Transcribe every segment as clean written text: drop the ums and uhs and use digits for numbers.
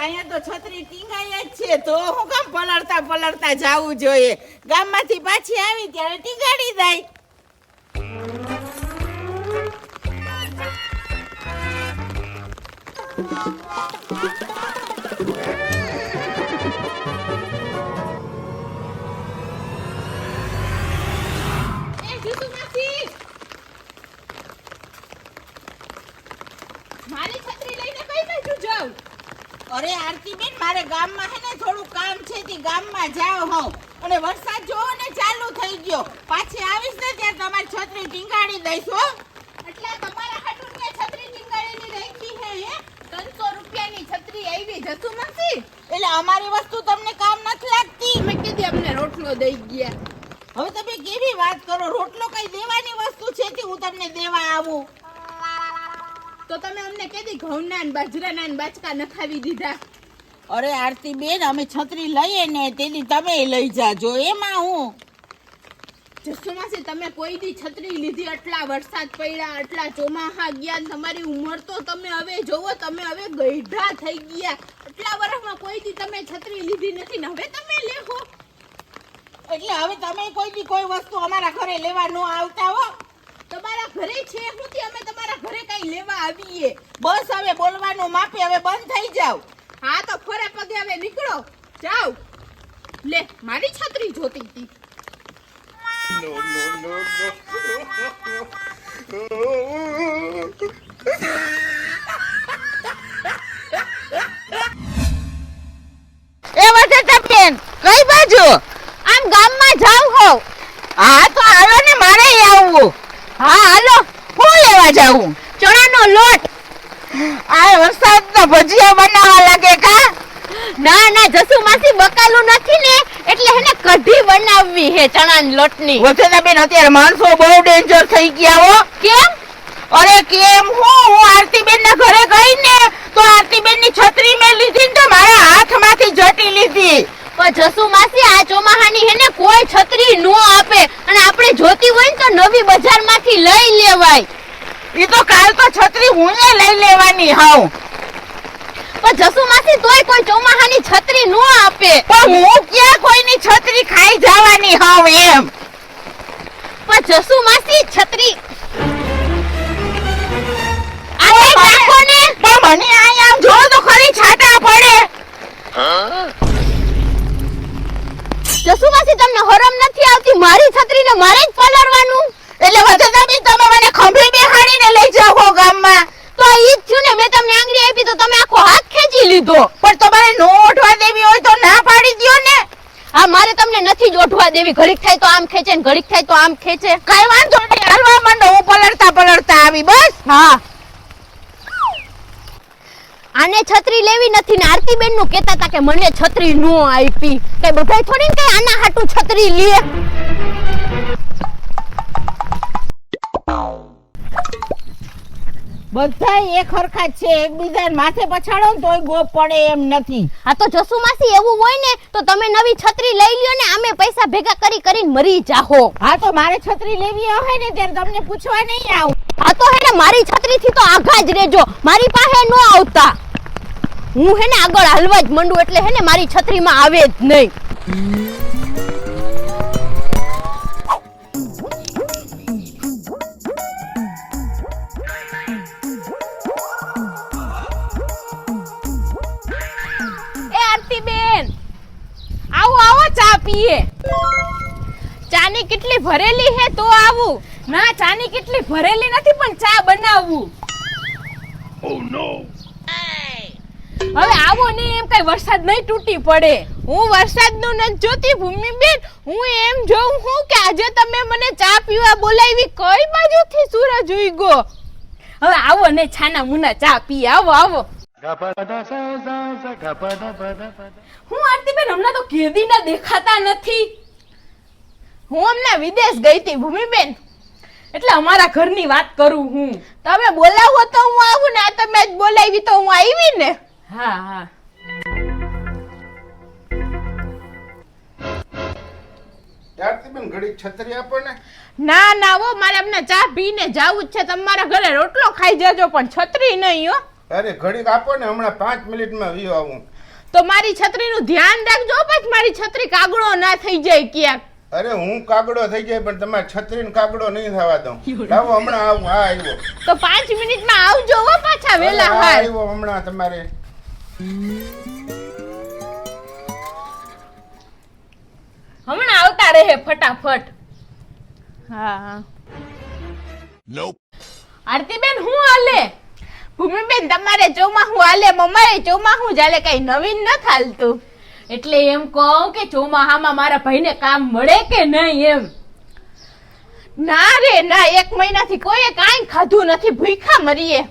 અહીંયા તો છત્રી ટીંગાઈ જ છે તો હું કામ પલળતા પલળતા જાવું જોઈએ ગામમાંથી પાછી આવી ત્યારે ટીંગાડી જાય અરે આરતી બેન મારે ગામમાં હે ને થોડું કામ છે તે ગામમાં જાવ હું અને વરસાદ જોવો ને ચાલુ થઈ ગયો પાછી આવીશ ને ત્યારે તમારી છત્રી ટીંગાડી દઈશ હો એટલે તમારા હાટું ને છત્રી ટીંગાડીને રાખી હે 300 રૂપિયાની છત્રી આવી જતું નથી એટલે અમારી વસ્તુ તમને કામ નથી લાગતી મેં કીધી અમને રોટલો દઈ ગયા હવે તમે કેવી વાત કરો રોટલો કઈ દેવાની વસ્તુ છે તે હું તમને દેવા આવું તો તમે અમને કીધી ઘઉંના ને બાજરાના ને બાચકા નખાવી દીધા અરે આરતી બેન અમે છત્રી લઈએ ને તેથી તમે લઈ જાજો એમાં હું જસુમાસી તમે કોઈ દી છત્રી લીધી આટલા વરસાદ પડ્યા આટલા ચોમાહા ગયા તમારી ઉંમર તો તમે હવે જોવો તમે હવે ગઈઢા થઈ ગયા આટલા વર્ષમાં કોઈ દી તમે છત્રી લીધી નથી ને હવે તમે લેહો એટલે હવે તમે કોઈ દી કોઈ વસ્તુ અમારા ઘરે લેવા ન આવતા હો તમારા ઘરે છે નથી અમે તમારા ઘરે કઈ લેવા આવીએ બસ હવે બોલવાનું માપે હવે બંધ થઈ જાવ હા તો ખોરા પગે હવે નીકળો જાવ લે મારી છત્રી જોતી હતી No, no, no, no. એ વસતા બેન કઈ બાજુ આમ ગામમાં જાવ હો હા તો હાલો ને મારે આવવું હા હાલો હું લેવા જાવું ચણાનો લોટ આ વરસાદના ભજીયા બનાવવા લાગે કા ના ના જસુમાસી બકાલું નથી ને એટલે હેને કઢી બનાવવી હે ચણાના લોટની વસતા બેન અત્યારે માણસો બહુ ડેન્જર થઈ ગયા હો કેમ અરે કેમ હું આરતી બેન ના ઘરે ગઈ ને તો આરતી બેન ની છત્રી મેં લીધી ને તો મારા હાથમાંથી જટી લીધી પણ જસુમાસી આ ચોમાહાની હેને કોઈ છત્રી નો આપે અને આપણે જોતી હોય ને તો નવી બજારમાંથી લઈ લેવાય ઈ તો કાલ તો છત્રી હું લઈ લેવાની હાઉ પણ જસુમાસી તોય કોઈ ચોમાહાની છત્રી નો આપે પણ હું ક્યાં કોઈની છત્રી ખાઈ જવાની હાઉ એમ પણ જસુમાસી છત્રી આ રાખો ને પણ મને આમ જો તો ખરી છાટા પડે જસુમાસી તમને હરમ નથી આવતી મારી છત્રીને મારે જ પલળવાનું એટલે વસતા બેન તમે મને ખંભે બેહાડીને લઈ જાવ હો ગામમાં તો ઈ જ થયું ને મેં તમને આંગળી આપી તો તમે આખો હાથ ખેંચી લીધો પણ તમારે નો ઓઢવા દેવી હોય તો ના પાડી દ્યો ને હા મારે તમને નથી જ ઓઢવા દેવી ઘડીક થાય તો આમ ખેંચે ને ઘડીક થાય તો આમ ખેંચે કઈ વાંધો નહીં હાલવા માંડો હું પલળતા આવી બસ હા આને છત્રી લેવી નથી ને આરતી બેન નું કહેતા હતા કે મને છત્રી નો આપી કઈ બધાય થોડી ને કઈ આના હાટું છત્રી લે બધા એક હરખા છે એકબીજાને માથે પછાડો ને તોય ગોપ પડે એમ નથી આ તો જસુમાસી એવું હોય ને તો તમે નવી છત્રી લઈ લ્યો ને આમે પૈસા ભેગા કરીને મરી જાહો હા તો મારે છત્રી લેવી હોય ને ત્યારે તમને પૂછવા નહીં આવું આ તો હેને મારી છત્રી થી તો આઘા જ રેજો મારી પાસે નો આવતા હું હેને આગળ હાલવા જ મંડું એટલે હેને મારી છત્રીમાં આવે જ નહીં પીએ ચાની કેટલી ભરેલી હે તો આવું ના ચાની કેટલી ભરેલી નથી પણ ચા બનાવવું Oh no! હવે આવો ને એમ કઈ વરસાદ નહીં તૂટી પડે હું વરસાદનું નથી જોતી ભૂમિબેન હું એમ જોઉં હું કે આજે તમે મને ચા પીવા બોલાવી કઈ બાજુથી સૂરજ ઉગ્યો હવે આવો ને છાના મુના ચા પીએ આવો આવો હું આરતી બેન હમણાં તો કેદી ના દેખાતા નથી હું હમણાં વિદેશ ગઈ હતી ભૂમિબેન એટલે અમારા ઘરની વાત કરું હું તમે બોલાવો તો હું આવું ને આ તમે જ બોલાવી તો હું આવી ને હા હા આરતીબેન ઘડી છત્રી આપો ને ના ના વો મારે હમણાં ચા પીને જાવું જ છે તમારા ઘરે રોટલો ખાઈ જજો પણ છત્રી નહીં હો અરે ઘડીક આપો ને હમણાં 5 મિનિટમાં વીયો આવું તો મારી છત્રીનું ધ્યાન રાખજો, પછી મારી છત્રી કાગડો ના થઈ જાય ક્યાંક. અરે હું કાગડો થઈ જાય પણ તમારે છત્રીને કાગડો નહીં થવા દઉં. લાવો હમણાં આવું. હા આવ્યો. તો 5 મિનિટમાં આવજો હો પાછા વેલા હા હાર. આવ્યો હમણાં. તમારે હમણાં આવતા રહે ફટાફટ. હા નોપ. આરતીબેન હું હાલે? ભૂમિબેન તમારે ચોમાહું હાલે, મમ્માએ ચોમાહું ચાલે, કઈ નવીન ન હાલતું. એટલે એમ કહું કે ચોમાહામાં મારા ભાઈને કામ મળે કે નહીં એમ. ના રે ના, 1 મહિનાથી કોઈએ કાંઈ ખાધું નથી, ભૂખ્યા મરીએ.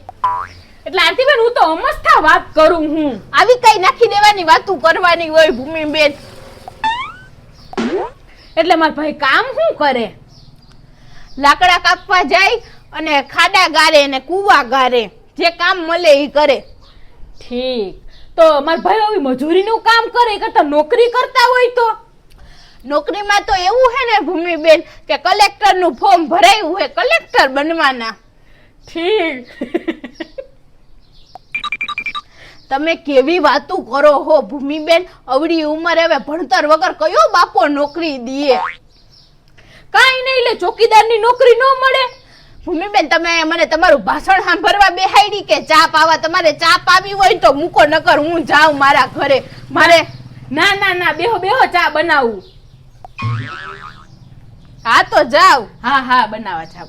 એટલે આરતીબેન હું તો અમસ્તા વાત કરું હું. આવી કઈ નાખી દેવાની વાતું કરવાની હોય ભૂમિબેન. એટલે મારા ભાઈ કામ શું કરે? લાકડા કાપવા જાય અને ખાડા ગારે ને કુવા ગારે, જે કામ મળે એ કરે. ઠીક. તો મારા ભાઈ આવી મજૂરીનું કામ કરે કરતા નોકરી કરતા હોય તો? નોકરીમાં તો એવું હે ને ભૂમિબેન કે કલેક્ટરનું ફોર્મ ભરાયું હે, કલેક્ટર બનવાના. ઠીક. તમે કેવી વાતું કરો હો ભૂમિબેન, અવડી ઉંમરે હવે ભણતર વગર કયો બાપો નોકરી દીએ? કાઈ નહીં, લે ચોકીદારની નોકરી ન મળે. ભૂમિબેન તમે મને તમારું ભાષણ સાંભળવા બેહાડી કે ચા પાવા? તમારે ચા પાવી હોય તો મૂકો, નકર હું જાઉં મારા ઘરે. મારે ના ના ના, બેહો બેહો, ચા બનાવું. હા તો જાવ. હા હા, બનાવવા જાવ.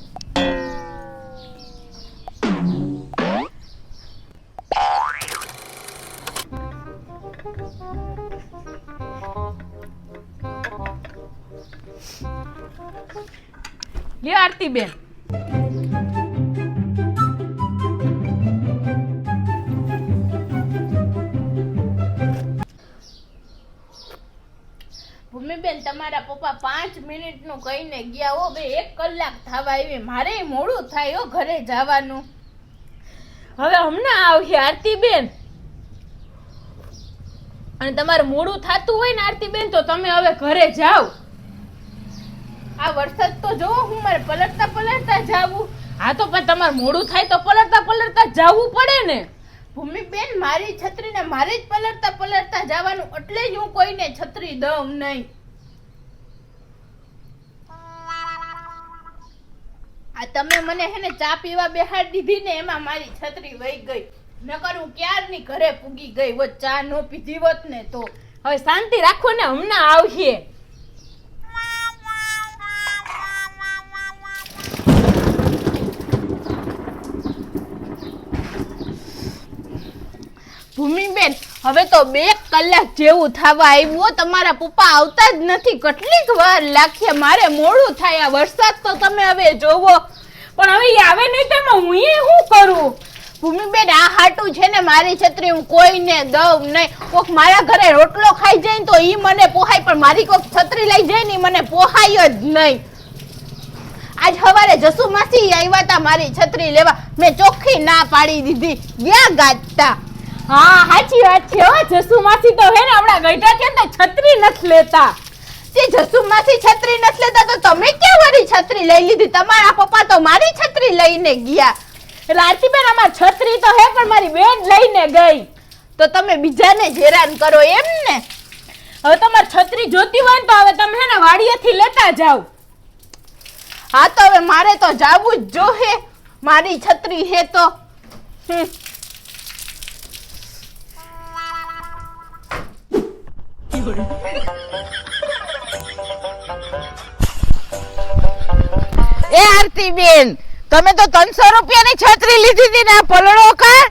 લ્યો આરતીબેન. ભૂમિબેન તમારા પપ્પા 5 મિનિટનું કહીને ગયા હો, 1 કલાક થવા આવી. મારે મોડું થાય હો ઘરે જવાનું. હવે હમણાં આવશે આરતીબેન. અને તમારે મોડું થાતું હોય ને આરતીબેન તો તમે હવે ઘરે જાઓ. આ વરસાદ તો જો, હું મારે પલટતા પલટતા જાવું. હા તો પણ તમારે મોડું થાય તો પલટતા પલટતા જવું પડે ને. ભૂમિબેન મારી છત્રીને મારે જ પલટતા પલટતા જવાનું, એટલે જ હું કોઈને છત્રી દઉં નહીં. આ તમે મને હે ને ચા પીવા બેહાડી દીધી ને, એમાં મારી છત્રી વહી ગઈ. નકર હું ક્યારની ઘરે પૂગી ગઈ હોત, ચા નો પીધી હોત ને તો. હવે શાંતિ રાખો ને, હમણાં આવશે. ભૂમિબેન હવે તો 2 કલાક જેવું થવા આવ્યું, તમારા પપ્પા આવતા જ નથી. કેટલીક વાર લાગે, મારે મોડું થાય. આ વરસાદ તો તમે હવે જોવો. પણ હવે એ આવે નહીં તો એમાં હું શું કરું? ભૂમિબેન આ હાટું છે ને મારી છત્રી હું કોઈને દઉં નહીં. કોક મારા ઘરે રોટલો ખાઈ જાય ને તો ઈ મને પોહાય, પણ મારી કોક છત્રી લઈ જાય ને મને પોહાય જ નહીં. આજ સવારે જસુ માસી આવ્યા હતા મારી છત્રી લેવા, મેં ચોખ્ખી ના પાડી દીધી, ગયા ગાજતા. હા સાચી વાત છે હો, જસુ માસી તો હે ને હમણાં ગઈઢા છે ને છત્રી નથી લેતા. તે જસુ માસી છત્રી નથી લેતા તો તમે ક્યાં મારી છત્રી લઈ લીધી? તમારા પપ્પા તો મારી છત્રી લઈને ગયા. આરતીબેન અમાર છત્રી તો હે પણ મારી બેન લઈને ગઈ. તો તમે બીજાને જ હેરાન કરો એમ ને? હવે તમારે છત્રી જોતી હોય ને તો હવે તમે હે ને વાડીએથી લેતા જાવ. હા તો હવે મારે તો જાવું જ જોહે, મારી છત્રી હે તો. એ આરતીબેન તમે તો 300 રૂપિયાની છત્રી લીધી હતી ને, પલળો કા?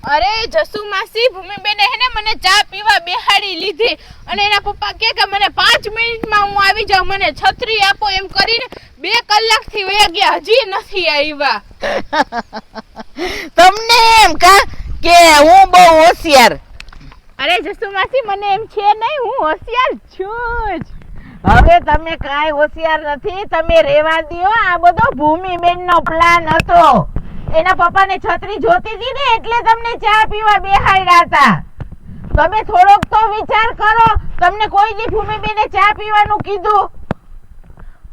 અરે જસુ માસી, ભૂમિબેન હે ને મને ચા પીવા બેહાડી લીધી અને એના પપ્પા કે મને 5 મિનિટમાં હું આવી જાઉં, મને છત્રી આપો એમ કરીને 2 કલાકથી વયા ગયા, હજી નથી આવ્યા. તમને એમ કા કે હું બહુ હોશિયાર? અરે જસુ માસી મને એમ છે નહીં, હું હોશિયાર છું જ. હવે તમે કાંઈ હોશિયાર નથી, તમે રેવા દો. આ બધો ભૂમિબેન નો પ્લાન હતો. એના પપ્પાને છત્રી જોતી હતી ને એટલે તમને ચા પીવા બેહાડ્યા હતા. તમે થોડોક તો વિચાર કરો, તમને કોઈ દી ભૂમિબેને ચા પીવાનું કીધું?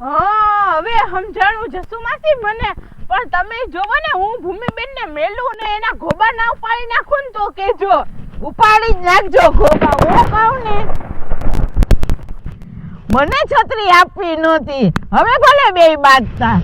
હા હવે સમજાણું જસુ માસી મને, પણ તમે જોવો ને હું ભૂમિબેન ને મેલું ને એના ગોબા ના પાડી નાખું ને તો કેજો. ઉપાડી જ નાખજો ખોબા, હું કહું ને. મને છત્રી આપવી નહોતી, હવે ભલે બે બાજતા.